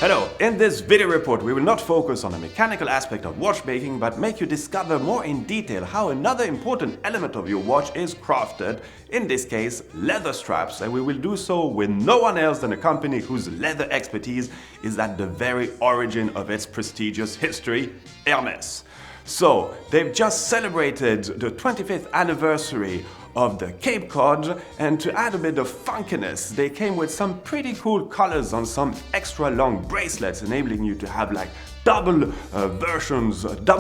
Hello, in this video report we will not focus on the mechanical aspect of watchmaking but make you discover more in detail how another important element of your watch is crafted, in this case leather straps, and we will do so with no one else than a company whose leather expertise is at the very origin of its prestigious history, Hermès. So, they've just celebrated the 25th anniversary of the Cape Cod, and to add a bit of funkiness, they came with some pretty cool colors on some extra long bracelets, enabling you to have like double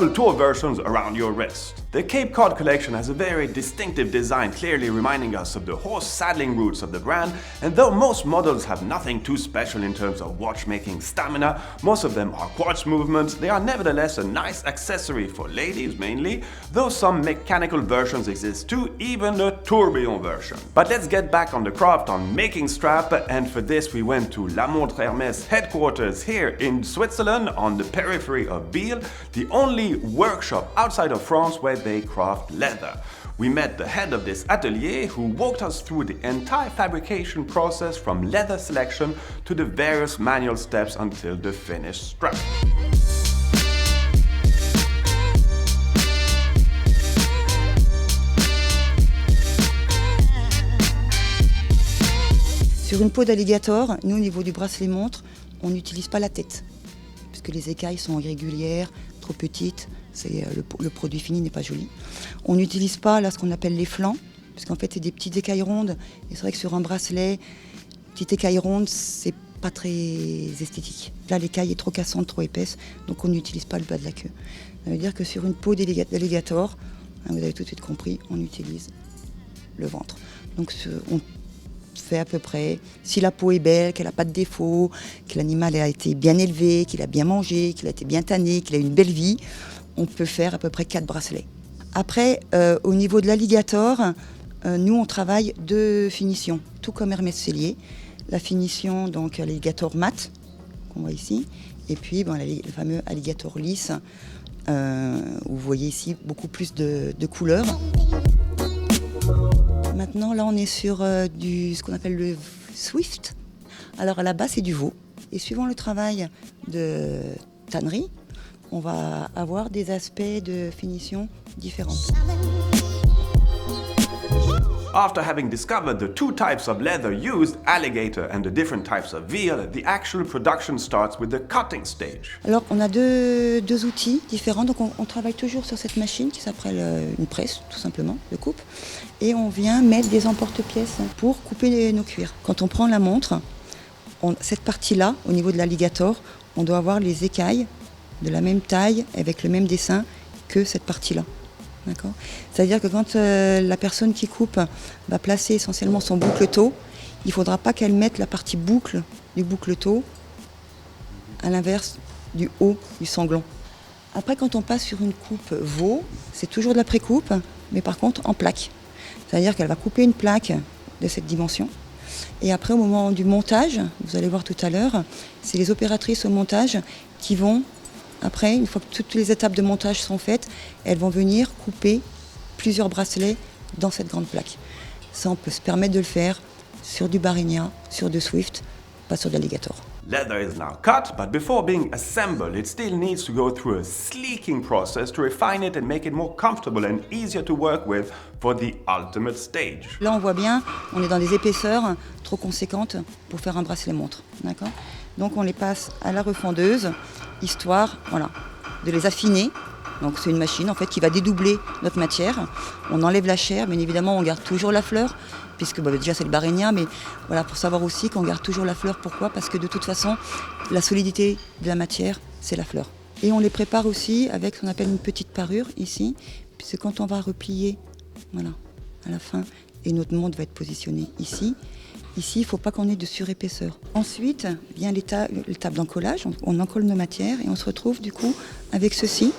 tour versions around your wrist. The Cape Cod collection has a very distinctive design, clearly reminding us of the horse saddling roots of the brand, and though most models have nothing too special in terms of watchmaking stamina, most of them are quartz movements, they are nevertheless a nice accessory for ladies mainly, though some mechanical versions exist too, even a tourbillon version. But let's get back on the craft on making strap, and for this we went to La Montre Hermès headquarters here in Switzerland on the periphery of Biel, the only workshop outside of France where they craft leather. We met the head of this atelier who walked us through the entire fabrication process from leather selection to the various manual steps until the finished strap. Sur une peau d'alligator, nous au niveau du bracelet montre, on n'utilise pas la tête, puisque les écailles sont irrégulières, trop petites, le produit fini n'est pas joli. On n'utilise pas là ce qu'on appelle les flancs, parce qu'en fait c'est des petites écailles rondes, et c'est vrai que sur un bracelet, petite écaille ronde, c'est pas très esthétique. Là l'écaille est trop cassante, trop épaisse, donc on n'utilise pas le bas de la queue. Ça veut dire que sur une peau d'alligator, vous avez tout de suite compris, on utilise le ventre. Donc on fait à peu près, si la peau est belle, qu'elle n'a pas de défaut, que l'animal a été bien élevé, qu'il a bien mangé, qu'il a été bien tanné, qu'il a une belle vie, on peut faire à peu près 4 bracelets. Après, au niveau de l'alligator, nous on travaille 2 finitions, tout comme Hermès Cellier. La finition, donc l'alligator mat, qu'on voit ici, et puis le fameux alligator lisse, où vous voyez ici beaucoup plus de couleurs. Maintenant, là, on est sur ce qu'on appelle le Swift. Alors, à la base, c'est du veau. Et suivant le travail de tannerie, on va avoir des aspects de finition différents. After having discovered the 2 types of leather used, alligator and the different types of veal, the actual production starts with the cutting stage. Alors, on a deux outils différents. Donc, on travaille toujours sur cette machine qui s'appelle une presse, tout simplement, de coupe. Et on vient mettre des emporte-pièces pour couper nos cuirs. Quand on prend la montre, cette partie-là, au niveau de l'alligator, on doit avoir les écailles de la même taille, avec le même dessin que cette partie-là. D'accord ? C'est-à-dire que quand la personne qui coupe va placer essentiellement son boucletot, il ne faudra pas qu'elle mette la partie boucle du boucletot à l'inverse du haut du sanglon. Après, quand on passe sur une coupe veau, c'est toujours de la pré-coupe, mais par contre en plaque. C'est-à-dire qu'elle va couper une plaque de cette dimension. Et après, au moment du montage, vous allez voir tout à l'heure, c'est les opératrices au montage qui vont, après, une fois que toutes les étapes de montage sont faites, elles vont venir couper plusieurs bracelets dans cette grande plaque. Ça, on peut se permettre de le faire sur du Barenia, sur du Swift, pas sur de l'alligator. Leather is now cut, but before being assembled, it still needs to go through a sleeking process to refine it and make it more comfortable and easier to work with for the ultimate stage. Là, on voit bien, on est dans des épaisseurs trop conséquentes pour faire un bracelet montre, d'accord ? Donc, on les passe à la refendeuse, histoire, de les affiner. Donc, c'est une machine, en fait, qui va dédoubler notre matière. On enlève la chair, bien évidemment, on garde toujours la fleur, puisque déjà c'est le Barenia, mais voilà, pour savoir aussi qu'on garde toujours la fleur. Pourquoi ? Parce que de toute façon, la solidité de la matière, c'est la fleur. Et on les prépare aussi avec ce qu'on appelle une petite parure ici, puisque quand on va replier, à la fin, et notre montre va être positionnée ici, il ne faut pas qu'on ait de surépaisseur. Ensuite, vient l'étape d'encollage, on encolle nos matières et on se retrouve du coup avec ceci.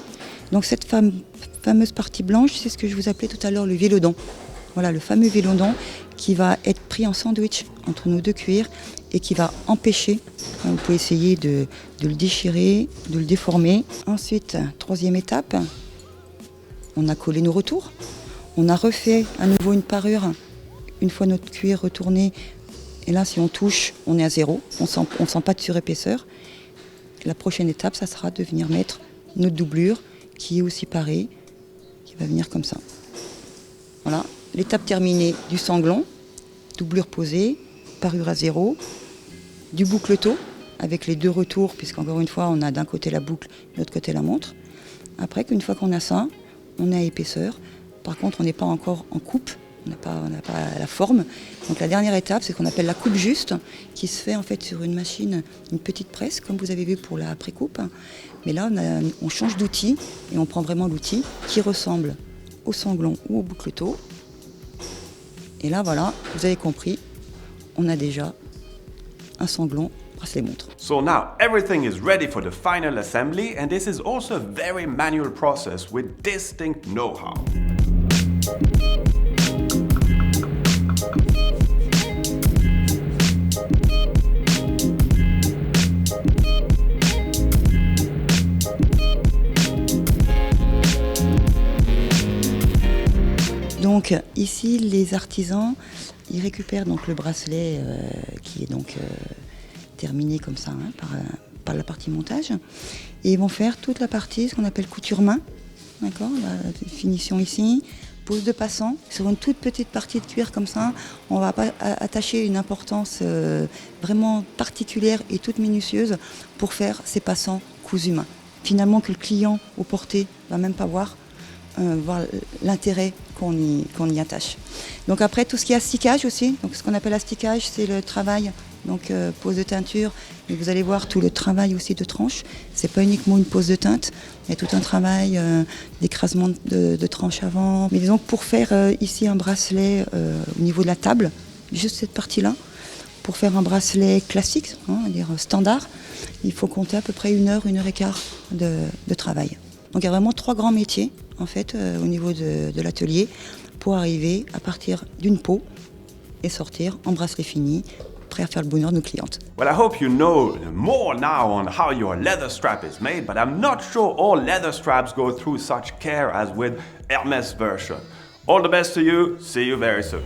Donc cette fameuse partie blanche, c'est ce que je vous appelais tout à l'heure le vélodon. Voilà, le fameux vélodon qui va être pris en sandwich entre nos 2 cuirs et qui va empêcher, vous pouvez essayer de le déchirer, de le déformer. Ensuite, 3e étape, on a collé nos retours. On a refait à nouveau une parure, une fois notre cuir retourné. Et là, si on touche, on est à 0, on sent pas de surépaisseur. la prochaine étape, ça sera de venir mettre notre doublure qui est aussi parée, qui va venir comme ça. Voilà, l'étape terminée du sanglon, doublure posée, parure à 0, du boucletot avec les 2 retours, puisqu'encore une fois, on a d'un côté la boucle, de l'autre côté la montre. Après, qu'une fois qu'on a ça, on est à épaisseur. Par contre, on n'est pas encore en coupe, on n'a pas la forme. Donc la dernière étape, c'est ce qu'on appelle la coupe juste, qui se fait en fait sur une machine, une petite presse, comme vous avez vu pour la pré-coupe. Mais là, on change d'outil et on prend vraiment l'outil qui ressemble au sanglon ou au boucletot. Et là, voilà, vous avez compris, on a déjà un sanglon bracelet montre. So now everything is ready for the final assembly, and this is also a very manual process with distinct know-how. Donc ici, les artisans, ils récupèrent donc le bracelet qui est donc terminé comme ça par la partie montage, et ils vont faire toute la partie, ce qu'on appelle couture main, d'accord, la finition ici, pose de passant sur une toute petite partie de cuir comme ça. On va pas attacher une importance vraiment particulière et toute minutieuse pour faire ces passants cousus main. Finalement, que le client au porté va même pas voir l'intérêt qu'on y attache. Donc après, tout ce qui est asticage aussi, donc ce qu'on appelle asticage, c'est le travail, donc pose de teinture, et vous allez voir tout le travail aussi de tranche. C'est pas uniquement une pose de teinte, il y a tout un travail d'écrasement de tranche avant. Mais disons que pour faire ici un bracelet au niveau de la table, juste cette partie-là, pour faire un bracelet classique, dire standard, il faut compter à peu près 1 heure, 1 heure et quart de travail. Donc il y a vraiment 3 grands métiers en fait au niveau de l'atelier pour arriver à partir d'une peau et sortir en bracelet fini, prêt à faire le bonheur de nos clientes. Well, I hope you know more now on how your leather strap is made, but I'm not sure all leather straps go through such care as with Hermes version. All the best to you, see you very soon.